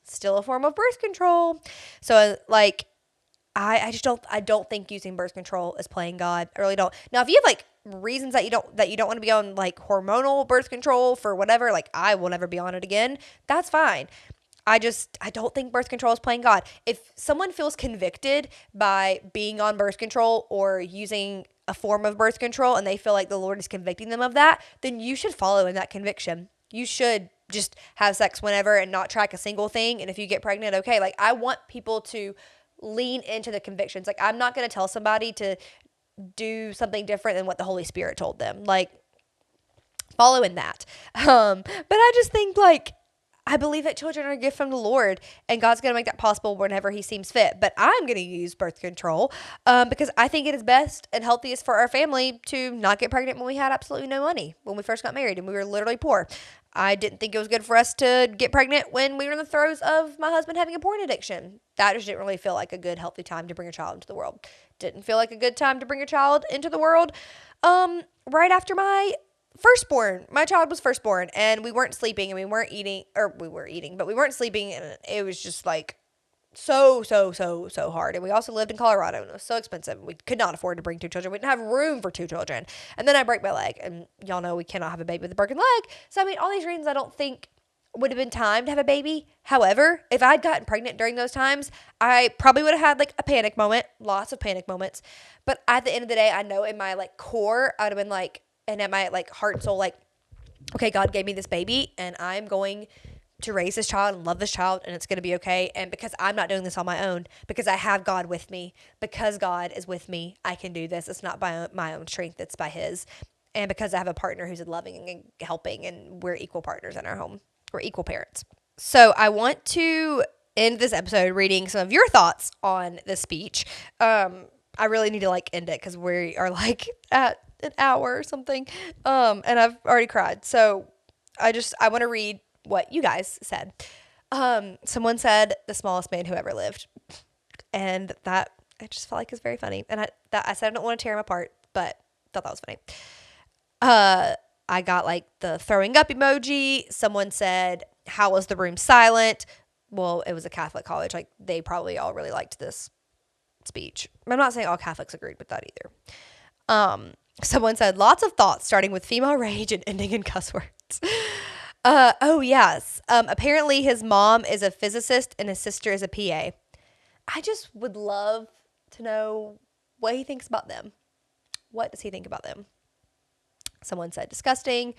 A: still a form of birth control. So like, I don't think using birth control is playing God. I really don't. Now, if you have like reasons that you don't want to be on like hormonal birth control for whatever, like I will never be on it again, that's fine. I don't think birth control is playing God. If someone feels convicted by being on birth control or using a form of birth control and they feel like the Lord is convicting them of that, then you should follow in that conviction. You should just have sex whenever and not track a single thing. And if you get pregnant, okay. Like, I want people to lean into the convictions. Like, I'm not going to tell somebody to do something different than what the Holy Spirit told them. Like, follow in that. But I just think, like, I believe that children are a gift from the Lord, and God's going to make that possible whenever he seems fit. But I'm going to use birth control because I think it is best and healthiest for our family to not get pregnant when we had absolutely no money, when we first got married and we were literally poor. I didn't think it was good for us to get pregnant when we were in the throes of my husband having a porn addiction. That just didn't really feel like a good, healthy time to bring a child into the world. Didn't feel like a good time to bring a child into the world right after my child was firstborn, and we weren't sleeping, and we were eating, but we weren't sleeping, and it was just like so hard. And we also lived in Colorado, and it was so expensive. We could not afford to bring 2 children. We didn't have room for 2 children. And then I break my leg, and y'all know we cannot have a baby with a broken leg. So I mean, all these reasons I don't think would have been time to have a baby. However, if I'd gotten pregnant during those times, I probably would have had like a panic moment, lots of panic moments. But at the end of the day, I know in my like core, I would have been like, and at my like heart and soul, like, okay, God gave me this baby and I'm going to raise this child and love this child, and it's going to be okay. And because I'm not doing this on my own, because I have God with me, because God is with me, I can do this. It's not by my own strength, it's by his. And because I have a partner who's loving and helping, and we're equal partners in our home. We're equal parents. So I want to end this episode reading some of your thoughts on the speech. I really need to like end it because we are like at an hour or something. And I've already cried. So I want to read what you guys said. Someone said the smallest man who ever lived. And that I just felt like is very funny. And I said I don't want to tear him apart, but thought that was funny. I got like the throwing up emoji. Someone said, how was the room silent? Well, it was a Catholic college. Like, they probably all really liked this speech. I'm not saying all Catholics agreed with that either. Someone said, lots of thoughts, starting with female rage and ending in cuss words. Oh, yes. Apparently his mom is a physicist and his sister is a PA. I just would love to know what he thinks about them. What does he think about them? Someone said disgusting.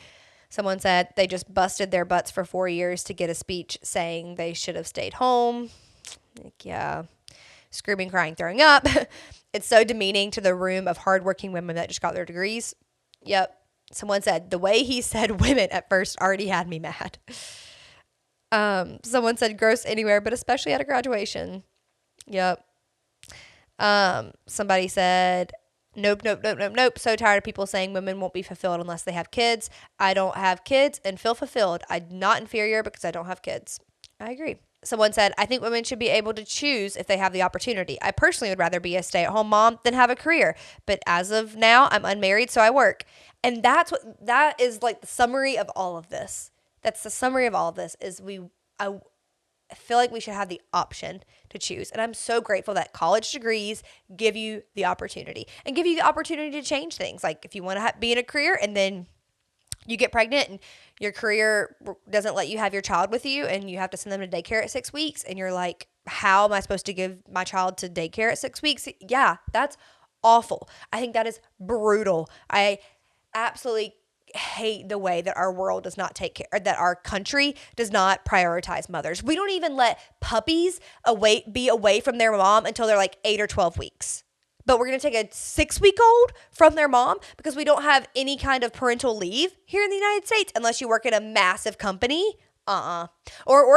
A: Someone said they just busted their butts for 4 years to get a speech saying they should have stayed home. Like, yeah. Screaming, crying, throwing up. It's so demeaning to the room of hardworking women that just got their degrees. Yep. Someone said the way he said women at first already had me mad. Someone said gross anywhere, but especially at a graduation. Yep. Somebody said nope. So tired of people saying women won't be fulfilled unless they have kids. I don't have kids and feel fulfilled. I'm not inferior because I don't have kids. I agree. Someone said, I think women should be able to choose if they have the opportunity. I personally would rather be a stay-at-home mom than have a career. But as of now, I'm unmarried, so I work. And that is like the summary of all of this. That's the summary of all of this is I feel like we should have the option to choose. And I'm so grateful that college degrees give you the opportunity and give you the opportunity to change things. Like if you want to be in a career and then you get pregnant and your career doesn't let you have your child with you and you have to send them to daycare at 6 weeks and you're like, how am I supposed to give my child to daycare at 6 weeks? Yeah, that's awful. I think that is brutal. I absolutely hate the way that our world does not take care, or that our country does not prioritize mothers. We don't even let puppies be away from their mom until they're like 8 or 12 weeks. But we're going to take a 6-week-old from their mom because we don't have any kind of parental leave here in the United States unless you work in a massive company. Or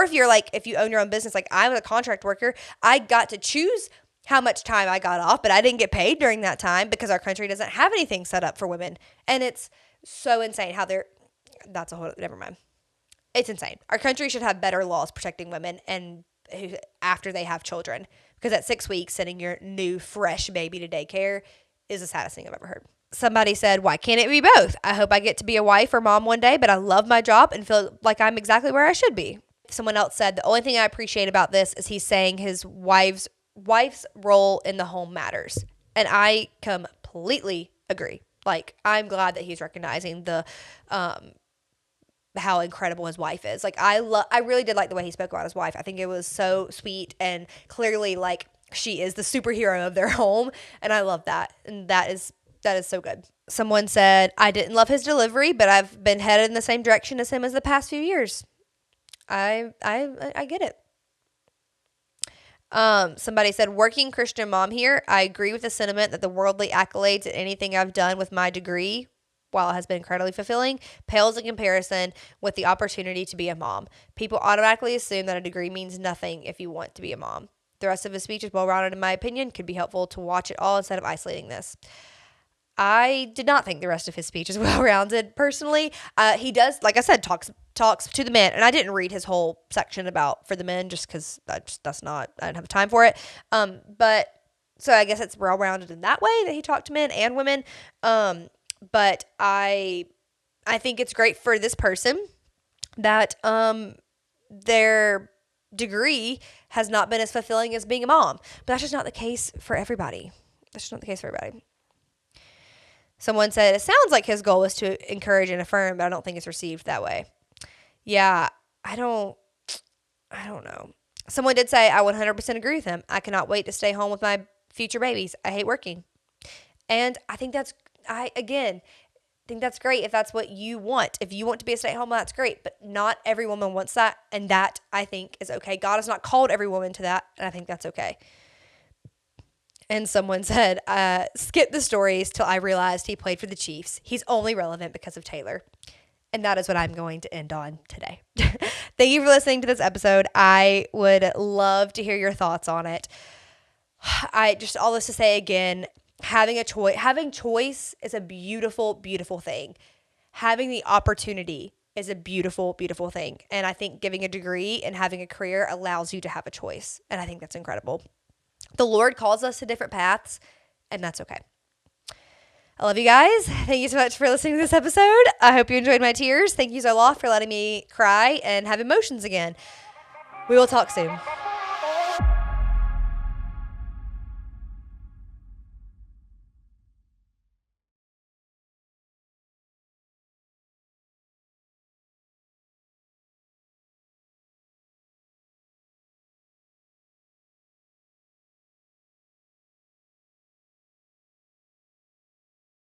A: if you own your own business, like I'm a contract worker, I got to choose how much time I got off, but I didn't get paid during that time because our country doesn't have anything set up for women. And it's so insane how never mind. It's insane. Our country should have better laws protecting women and after they have children. Because at 6 weeks, sending your new, fresh baby to daycare is the saddest thing I've ever heard. Somebody said, why can't it be both? I hope I get to be a wife or mom one day, but I love my job and feel like I'm exactly where I should be. Someone else said, the only thing I appreciate about this is he's saying his wife's role in the home matters. And I completely agree. Like, I'm glad that he's recognizing the how incredible his wife is. Like, I really did like the way he spoke about his wife. I think it was so sweet and clearly like she is the superhero of their home, and I love that. And that is so good. Someone said, I didn't love his delivery, but I've been headed in the same direction as him as the past few years. I get it. Somebody said, working Christian mom here. I agree with the sentiment that the worldly accolades and anything I've done with my degree, while it has been incredibly fulfilling, pales in comparison with the opportunity to be a mom. People automatically assume that a degree means nothing if you want to be a mom. The rest of his speech is well-rounded in my opinion. Could be helpful to watch it all instead of isolating this. I did not think the rest of his speech is well-rounded personally. He does, like I said, talks to the men, and I didn't read his whole section about for the men just because I didn't have time for it. But so I guess it's well-rounded in that way that he talked to men and women. But I think it's great for this person that their degree has not been as fulfilling as being a mom. But that's just not the case for everybody. Someone said, it sounds like his goal is to encourage and affirm, but I don't think it's received that way. Yeah, I don't know. Someone did say, I 100% agree with him. I cannot wait to stay home with my future babies. I hate working. And I think that's great if that's what you want. If you want to be a stay-at-home mom, that's great. But not every woman wants that, and that, I think, is okay. God has not called every woman to that, and I think that's okay. And someone said, skip the stories till I realized he played for the Chiefs. He's only relevant because of Taylor. And that is what I'm going to end on today. Thank you for listening to this episode. I would love to hear your thoughts on it. All this to say again, having choice is a beautiful, beautiful thing. Having the opportunity is a beautiful, beautiful thing. And I think giving a degree and having a career allows you to have a choice. And I think that's incredible. The Lord calls us to different paths, and that's okay. I love you guys. Thank you so much for listening to this episode. I hope you enjoyed my tears. Thank you, Zola, for letting me cry and have emotions again. We will talk soon.